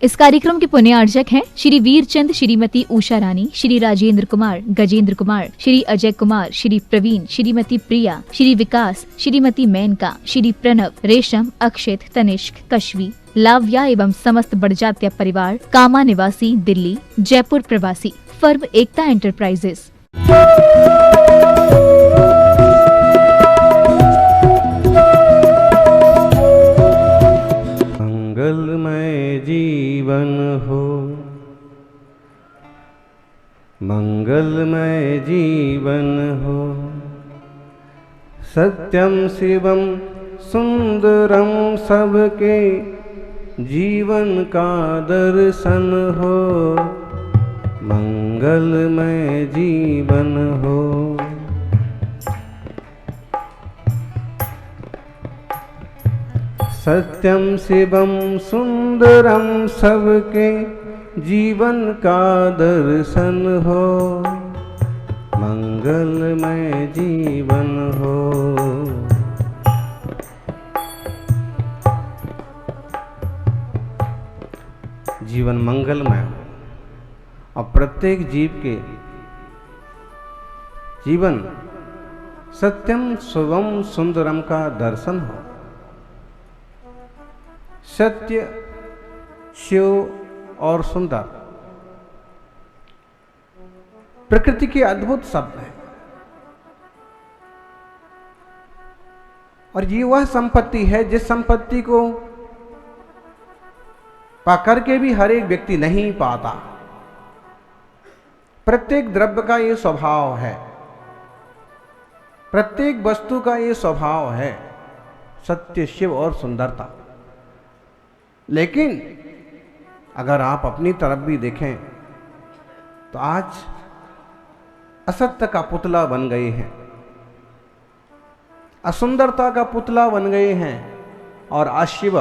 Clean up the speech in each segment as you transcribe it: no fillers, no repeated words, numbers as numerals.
इस कार्यक्रम के पुण्यार्चक हैं श्री वीरचंद, श्रीमती उषा रानी, श्री राजेंद्र कुमार, गजेंद्र कुमार, श्री अजय कुमार, श्री प्रवीण, श्रीमती प्रिया, श्री विकास, श्रीमती मेनका, श्री प्रणव, रेशम, अक्षित, तनिष्क, कश्वी, लाव्या एवं समस्त बड़जात्या परिवार, कामा निवासी, दिल्ली, जयपुर प्रवासी, फर्म एकता एंटरप्राइजेस। मंगलमय जीवन हो, मंगलमय जीवन हो, सत्यम शिवम सुंदरम सबके जीवन का दर्शन हो, मंगलमय जीवन हो। सत्यम शिवम सुंदरम सबके जीवन का दर्शन हो, मंगलमय जीवन हो। जीवन मंगलमय हो और प्रत्येक जीव के जीवन सत्यम शिवम सुंदरम का दर्शन हो। सत्य, शिव और सुंदर प्रकृति के अद्भुत शब्द हैं और ये वह संपत्ति है जिस संपत्ति को पाकर के भी हर एक व्यक्ति नहीं पाता। प्रत्येक द्रव्य का ये स्वभाव है, प्रत्येक वस्तु का ये स्वभाव है, सत्य, शिव और सुंदरता। लेकिन अगर आप अपनी तरफ भी देखें तो आज असत्य का पुतला बन गए हैं, असुंदरता का पुतला बन गए हैं और अशिव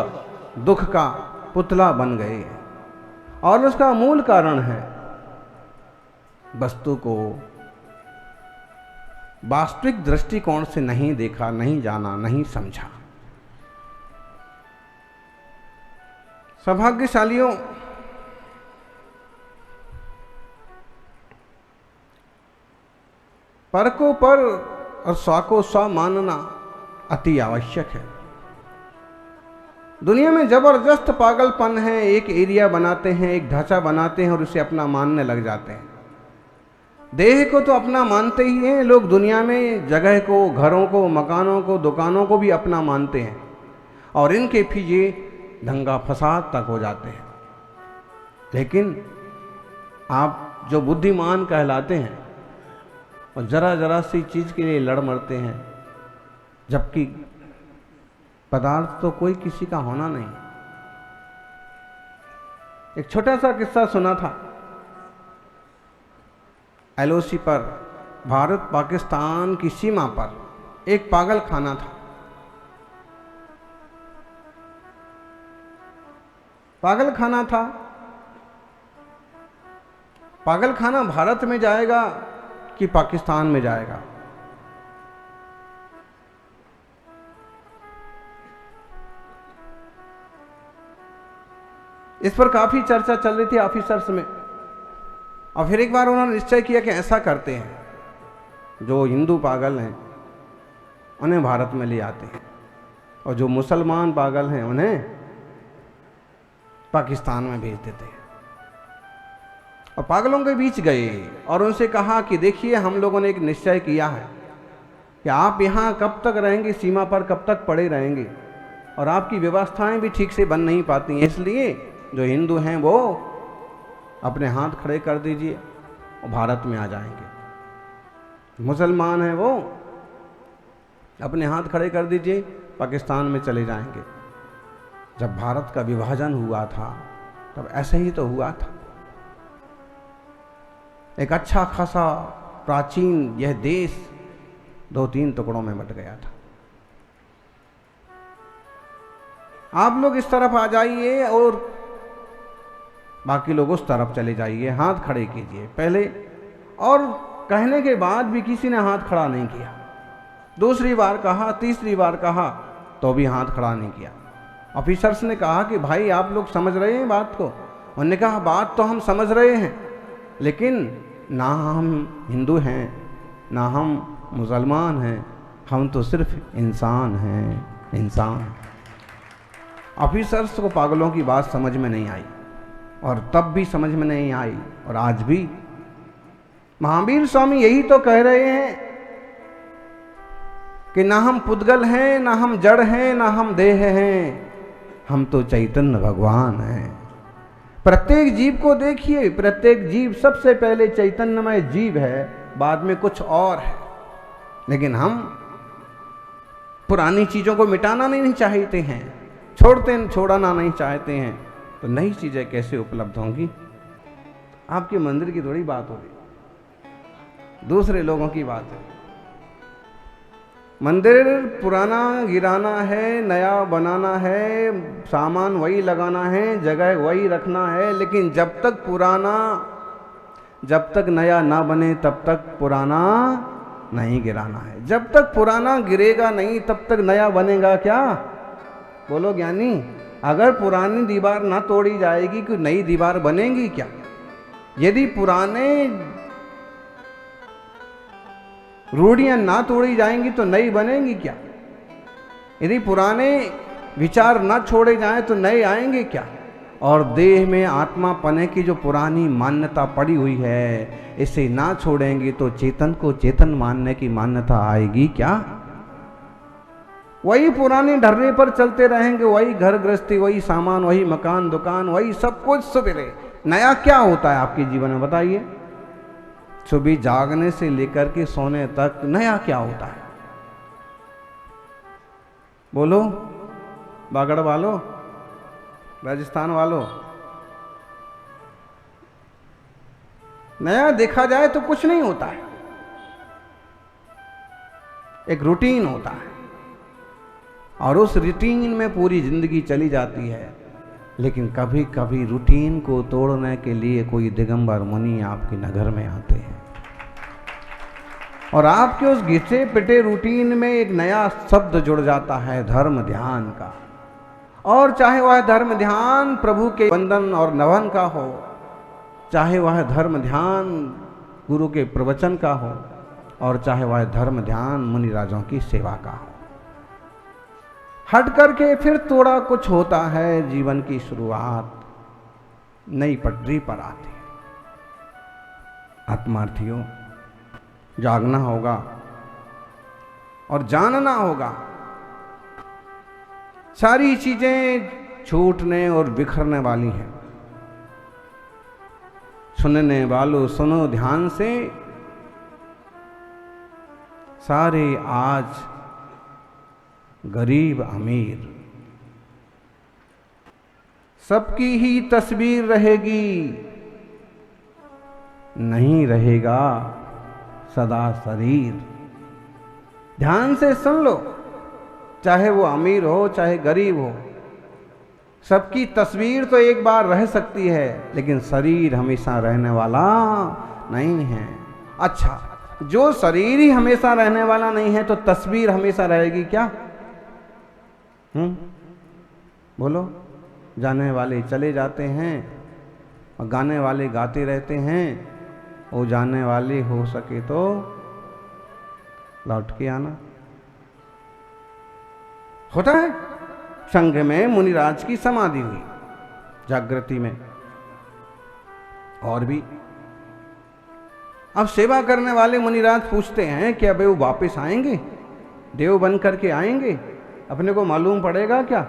दुख का पुतला बन गए हैं। और उसका मूल कारण है वस्तु को वास्तविक दृष्टिकोण से नहीं देखा, नहीं जाना, नहीं समझा। सौभाग्यशालियों, पर को पर और स्व को स्व मानना अति आवश्यक है। दुनिया में जबरदस्त पागलपन है, एक एरिया बनाते हैं, एक ढांचा बनाते हैं और उसे अपना मानने लग जाते हैं। देह को तो अपना मानते ही हैं लोग, दुनिया में जगह को, घरों को, मकानों को, दुकानों को भी अपना मानते हैं और इनके पीछे दंगा फसाद तक हो जाते हैं। लेकिन आप जो बुद्धिमान कहलाते हैं और जरा जरा सी चीज के लिए लड़ मरते हैं, जबकि पदार्थ तो कोई किसी का होना नहीं। एक छोटा सा किस्सा सुना था। एलओसी पर, भारत पाकिस्तान की सीमा पर एक पागल खाना था। पागल खाना था। पागल खाना भारत में जाएगा कि पाकिस्तान में जाएगा? इस पर काफी चर्चा चल रही थी ऑफिसर्स में और फिर एक बार उन्होंने निश्चय किया कि ऐसा करते हैं, जो हिंदू पागल हैं उन्हें भारत में ले आते हैं और जो मुसलमान पागल हैं उन्हें पाकिस्तान में भेज देते हैं। और पागलों के बीच गए और उनसे कहा कि देखिए, हम लोगों ने एक निश्चय किया है कि आप यहाँ कब तक रहेंगे, सीमा पर कब तक पड़े रहेंगे और आपकी व्यवस्थाएं भी ठीक से बन नहीं पाती हैं। इसलिए जो हिंदू हैं वो अपने हाथ खड़े कर दीजिए और भारत में आ जाएंगे। मुसलमान हैं वो अपने हाथ खड़े कर दीजिए, पाकिस्तान में चले जाएंगे। जब भारत का विभाजन हुआ था तब ऐसे ही तो हुआ था। एक अच्छा खासा प्राचीन यह देश 2-3 टुकड़ों में बट गया था। आप लोग इस तरफ आ जाइए और बाकी लोग उस तरफ चले जाइए, हाथ खड़े कीजिए पहले। और कहने के बाद भी किसी ने हाथ खड़ा नहीं किया। दूसरी बार कहा, तीसरी बार कहा तो भी हाथ खड़ा नहीं किया। ऑफिसर्स ने कहा कि भाई आप लोग समझ रहे हैं बात को, उन्होंने कहा बात तो हम समझ रहे हैं, लेकिन ना हम हिंदू हैं ना हम मुसलमान हैं, हम तो सिर्फ इंसान हैं, इंसान। ऑफिसर्स को पागलों की बात समझ में नहीं आई, और तब भी समझ में नहीं आई, और आज भी। महावीर स्वामी यही तो कह रहे हैं कि ना हम पुद्गल हैं, ना हम जड़ हैं, ना हम देह हैं, हम तो चैतन्य भगवान हैं। प्रत्येक जीव को देखिए, प्रत्येक जीव सबसे पहले चैतन्यमय जीव है, बाद में कुछ और है। लेकिन हम पुरानी चीजों को मिटाना नहीं चाहते हैं, छोड़ना नहीं चाहते हैं, तो नई चीजें कैसे उपलब्ध होंगी? आपके मंदिर की थोड़ी बात होगी, दूसरे लोगों की बात है। मंदिर पुराना गिराना है, नया बनाना है, सामान वही लगाना है, जगह वही रखना है, लेकिन जब तक नया ना बने तब तक पुराना नहीं गिराना है। जब तक पुराना गिरेगा नहीं तब तक नया बनेगा क्या? बोलो ज्ञानी, अगर पुरानी दीवार ना तोड़ी जाएगी तो नई दीवार बनेगी क्या? यदि पुराने रूढ़ियां ना तोड़ी जाएंगी तो नई बनेंगी क्या? यदि पुराने विचार ना छोड़े जाएं तो नए आएंगे क्या? और देह में आत्मा पने की जो पुरानी मान्यता पड़ी हुई है, इसे ना छोड़ेंगे तो चेतन को चेतन मानने की मान्यता आएगी क्या? वही पुराने ढर्रे पर चलते रहेंगे, वही घर गृहस्थी, वही सामान, वही मकान दुकान, वही सब कुछ सवेरे। नया क्या होता है आपके जीवन में बताइए? सुबह जागने से लेकर के सोने तक नया क्या होता है? बोलो, बागड़ वालों, राजस्थान वालों, नया देखा जाए तो कुछ नहीं होता है, एक रूटीन होता है, और उस रूटीन में पूरी जिंदगी चली जाती है। लेकिन कभी कभी रूटीन को तोड़ने के लिए कोई दिगंबर मुनि आपके नगर में आते हैं, और आपके उस घिसे पिटे रूटीन में एक नया शब्द जुड़ जाता है, धर्म ध्यान का। और चाहे वह धर्म ध्यान प्रभु के वंदन और नवन का हो, चाहे वह धर्म ध्यान गुरु के प्रवचन का हो, और चाहे वह धर्म ध्यान मुनि राजों की सेवा का हो, हट करके फिर थोड़ा कुछ होता है, जीवन की शुरुआत नई पटरी पर आती है। आत्मार्थियों, जागना होगा और जानना होगा, सारी चीजें छूटने और बिखरने वाली हैं। सुनने वालों सुनो ध्यान से, सारे आज गरीब अमीर, सबकी ही तस्वीर रहेगी, नहीं रहेगा सदा शरीर। ध्यान से सुन लो, चाहे वो अमीर हो चाहे गरीब हो, सबकी तस्वीर तो एक बार रह सकती है, लेकिन शरीर हमेशा रहने वाला नहीं है। अच्छा, जो शरीर ही हमेशा रहने वाला नहीं है तो तस्वीर हमेशा रहेगी क्या? बोलो, जाने वाले चले जाते हैं और गाने वाले गाते रहते हैं, वो जाने वाले हो सके तो लौट के आना। होता है, संघ में मुनिराज की समाधि हुई जागृति में, और भी अब सेवा करने वाले मुनिराज पूछते हैं कि अबे वो वापस आएंगे, देव बन करके आएंगे, अपने को मालूम पड़ेगा क्या?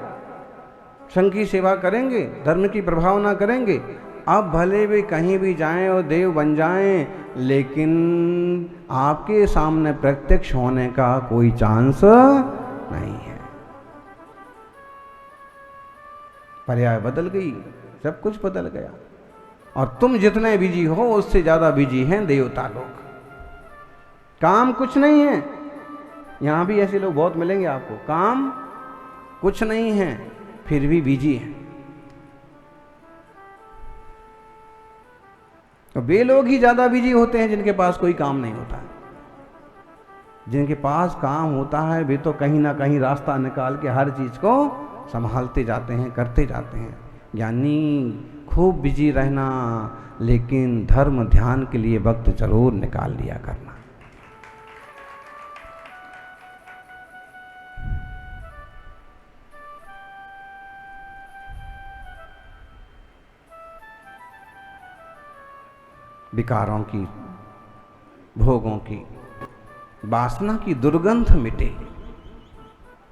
संघ की सेवा करेंगे, धर्म की प्रभावना करेंगे। अब भले भी कहीं भी जाएं और देव बन जाएं, लेकिन आपके सामने प्रत्यक्ष होने का कोई चांस नहीं है। पर्याय बदल गई, सब कुछ बदल गया, और तुम जितने बिजी हो उससे ज्यादा बिजी हैं देवता लोग। काम कुछ नहीं है, यहां भी ऐसे लोग बहुत मिलेंगे आपको, काम कुछ नहीं है फिर भी बिजी हैं। तो वे लोग ही ज्यादा बिजी होते हैं जिनके पास कोई काम नहीं होता है। जिनके पास काम होता है वे तो कहीं ना कहीं रास्ता निकाल के हर चीज को संभालते जाते हैं, करते जाते हैं। यानी खूब बिजी रहना, लेकिन धर्म ध्यान के लिए वक्त जरूर निकाल लिया करना। विकारों की, भोगों की, वासना की दुर्गंध मिटे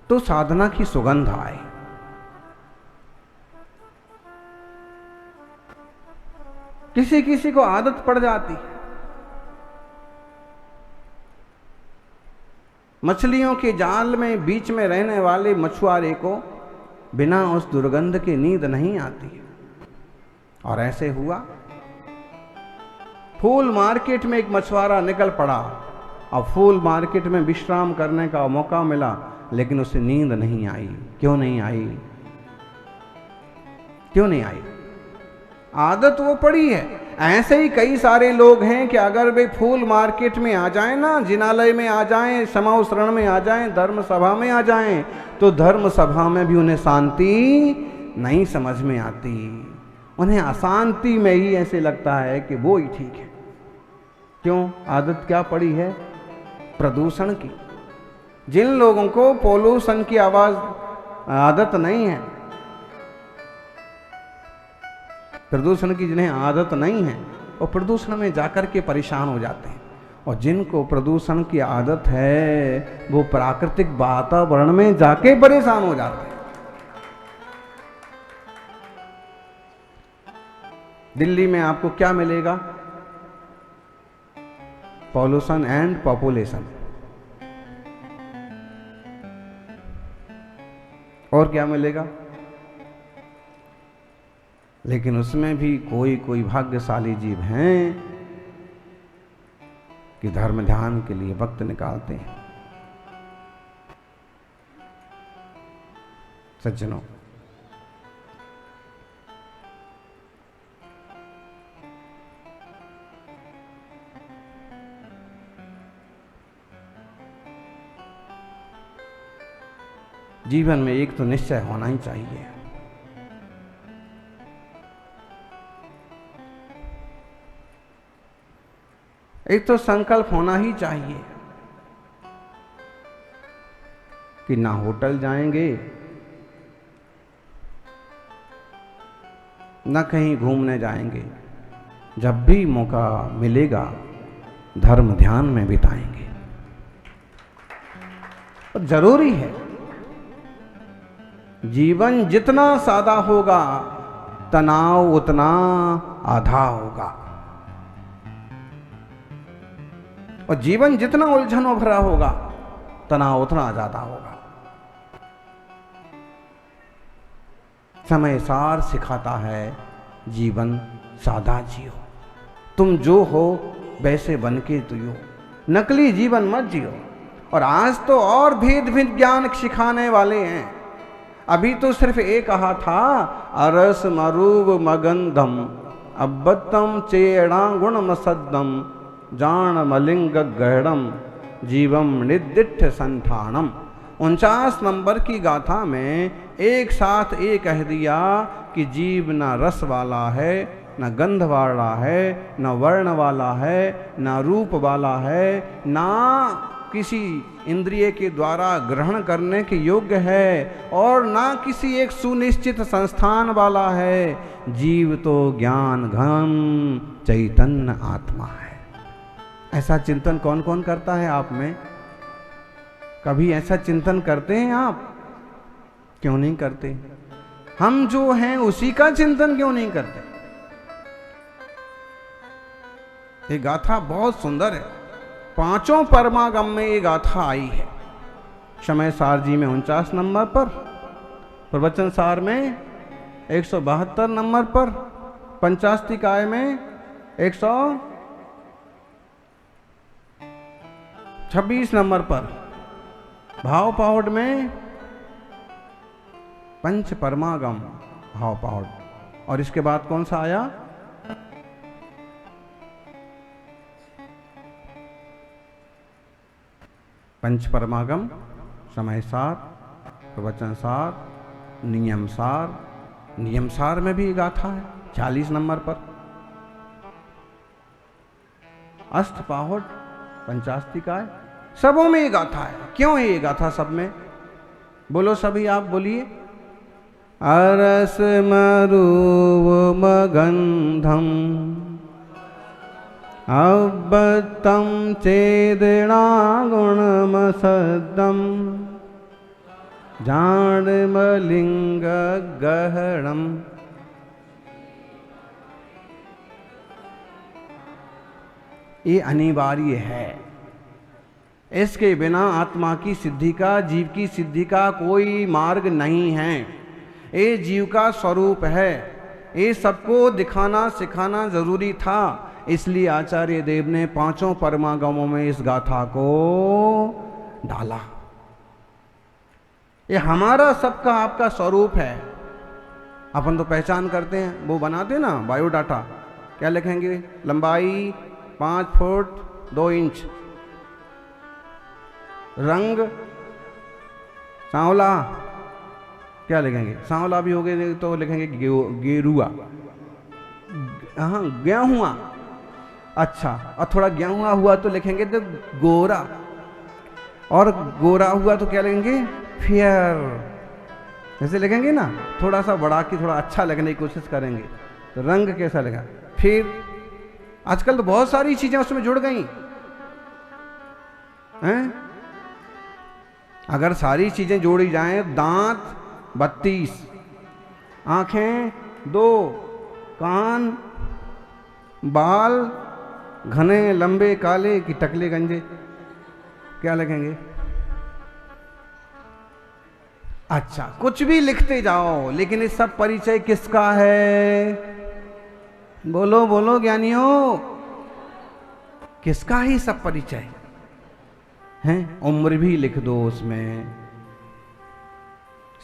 तो साधना की सुगंध आए। किसी किसी को आदत पड़ जाती है, मछलियों के जाल में बीच में रहने वाले मछुआरे को बिना उस दुर्गंध की नींद नहीं आती। और ऐसे हुआ, फूल मार्केट में एक मछुआरा निकल पड़ा और फूल मार्केट में विश्राम करने का मौका मिला, लेकिन उसे नींद नहीं आई। क्यों नहीं आई? क्यों नहीं आई? आदत वो पड़ी है। ऐसे ही कई सारे लोग हैं कि अगर वे फूल मार्केट में आ जाएं ना, जिनालय में आ जाएं, समाओ शरण में आ जाएं, धर्म सभा में आ जाएं, तो धर्म सभा में भी उन्हें शांति नहीं समझ में आती। उन्हें अशांति में ही ऐसे लगता है कि वो ही ठीक है। क्यों? आदत क्या पड़ी है? प्रदूषण की। जिन लोगों को पोल्यूशन की आदत नहीं है, प्रदूषण की जिन्हें आदत नहीं है, वो प्रदूषण में जाकर के परेशान हो जाते हैं। और जिनको प्रदूषण की आदत है, वो प्राकृतिक वातावरण में जाके परेशान हो जाते हैं। दिल्ली में आपको क्या मिलेगा? Pollution and population. और क्या मिलेगा? लेकिन उसमें भी कोई कोई भाग्यशाली जीव हैं कि धर्म ध्यान के लिए वक्त निकालते हैं। सज्जनों, जीवन में एक तो निश्चय होना ही चाहिए। एक तो संकल्प होना ही चाहिए कि ना होटल जाएंगे, ना कहीं घूमने जाएंगे, जब भी मौका मिलेगा धर्म ध्यान में बिताएंगे। और जरूरी है, जीवन जितना सादा होगा तनाव उतना आधा होगा, और जीवन जितना उलझनों भरा होगा तनाव उतना ज्यादा होगा। समय सार सिखाता है, जीवन सादा जियो, तुम जो हो वैसे बन के जियो, नकली जीवन मत जियो। और आज तो और भेद विज्ञान सिखाने वाले हैं। अभी तो सिर्फ एक कहा था, अरस मरूब मगंधम अब्बतम चेड़ा गुण मसद्दम जान मलिंग गहड़म जीवम निदिठ संठानम। 49 नंबर की गाथा में एक साथ ये कह दिया कि जीव न रस वाला है, न गंध वाला है, न वर्ण वाला है, न रूप वाला है, ना किसी इंद्रिय के द्वारा ग्रहण करने के योग्य है, और ना किसी एक सुनिश्चित संस्थान वाला है। जीव तो ज्ञान घन चैतन्य आत्मा है। ऐसा चिंतन कौन कौन करता है आप में? कभी ऐसा चिंतन करते हैं आप? क्यों नहीं करते? हम जो हैं उसी का चिंतन क्यों नहीं करते? ये गाथा बहुत सुंदर है। 5 परमागम में ये गाथा आई है। समय सार जी में 49 नंबर पर, प्रवचन सार में 172 नंबर पर, पंचास्तिकाय में 126 नंबर पर, भाव पहाड़ में पंच परमागम भाव पहाड़। और इसके बाद कौन सा आया? पंच परमागम, समय सार, प्रवचन सार, नियम सार, नियमसार में भी ये गाथा है 40 नंबर पर। अष्टपाहुट पंचास्तिकाय सबों में ये गाथा है। क्यों है ये गाथा सब में? बोलो सभी, आप बोलिए। अरस मरूव मगंधम अब्बतम चेदना गुणमसद्दम जाणमलिंग गहणम। ये अनिवार्य है। इसके बिना आत्मा की सिद्धि का, जीव की सिद्धि का कोई मार्ग नहीं है। ये जीव का स्वरूप है। ये सबको दिखाना सिखाना जरूरी था। इसलिए आचार्य देव ने 5 परमागमों में इस गाथा को डाला। ये हमारा सबका आपका स्वरूप है। अपन तो पहचान करते हैं, वो बनाते ना बायोडाटा, क्या लिखेंगे? लंबाई 5 फुट 2 इंच, रंग सांवला, क्या लिखेंगे? सांवला भी हो गए तो लिखेंगे गेरुआ, हाँ गेहूं। अच्छा, और थोड़ा गेहूं हुआ तो लिखेंगे तो गोरा, और गोरा हुआ तो क्या लिखेंगे? फेयर। जैसे लिखेंगे ना, थोड़ा सा बढ़ा के थोड़ा अच्छा लगने की कोशिश करेंगे तो रंग कैसा लगा। फिर आजकल तो बहुत सारी चीजें उसमें जुड़ गई हैं। अगर सारी चीजें जोड़ी जाएं, दांत 32, आंखें 2, कान, बाल घने लंबे काले कि टकले गंजे, क्या लिखेंगे? अच्छा, कुछ भी लिखते जाओ, लेकिन इस सब परिचय किसका है? बोलो बोलो ज्ञानियों, किसका ही सब परिचय है? उम्र भी लिख दो उसमें,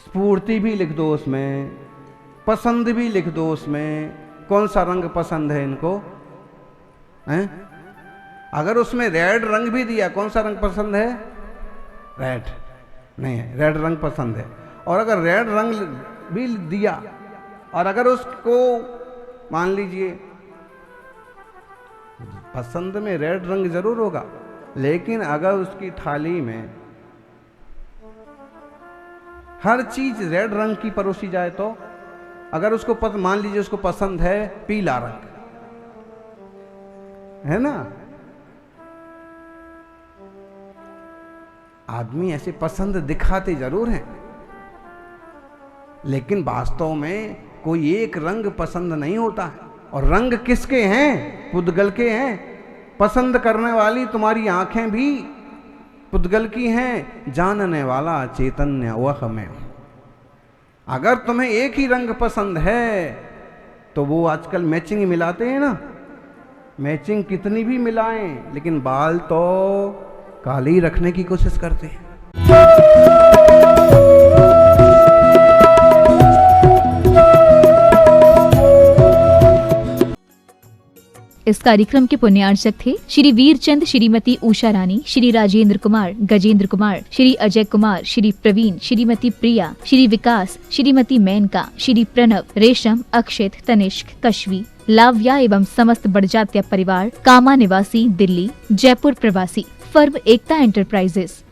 स्फूर्ति भी लिख दो उसमें, पसंद भी लिख दो उसमें। कौन सा रंग पसंद है इनको? हैं? अगर उसमें रेड रंग भी दिया, कौन सा रंग पसंद है? रेड नहीं है, रेड रंग पसंद है। और अगर रेड रंग भी दिया और अगर उसको मान लीजिए पसंद में रेड रंग जरूर होगा, लेकिन अगर उसकी थाली में हर चीज रेड रंग की परोसी जाए तो अगर उसको मान लीजिए उसको पसंद है पीला रंग, है ना? आदमी ऐसे पसंद दिखाते जरूर हैं, लेकिन वास्तव में कोई एक रंग पसंद नहीं होता है। और रंग किसके हैं? पुद्गल के हैं। पसंद करने वाली तुम्हारी आंखें भी पुद्गल की हैं, जानने वाला चैतन्य वह मैं हूं। अगर तुम्हें एक ही रंग पसंद है तो वो आजकल मैचिंग मिलाते हैं ना, मैचिंग कितनी भी मिलाएं, लेकिन बाल तो काले ही रखने की कोशिश करते हैं। इस कार्यक्रम के पुण्यार्चक थे श्री वीरचंद, श्रीमती उषा रानी, श्री राजेंद्र कुमार, गजेंद्र कुमार, श्री अजय कुमार, श्री प्रवीण, श्रीमती प्रिया, श्री विकास, श्रीमती मेनका, श्री प्रणव, रेशम, अक्षित, तनिष्क, कश्वी, लाव्या एवं समस्त बड़जात्या परिवार, कामा निवासी, दिल्ली, जयपुर प्रवासी, फर्म एकता एंटरप्राइजेस।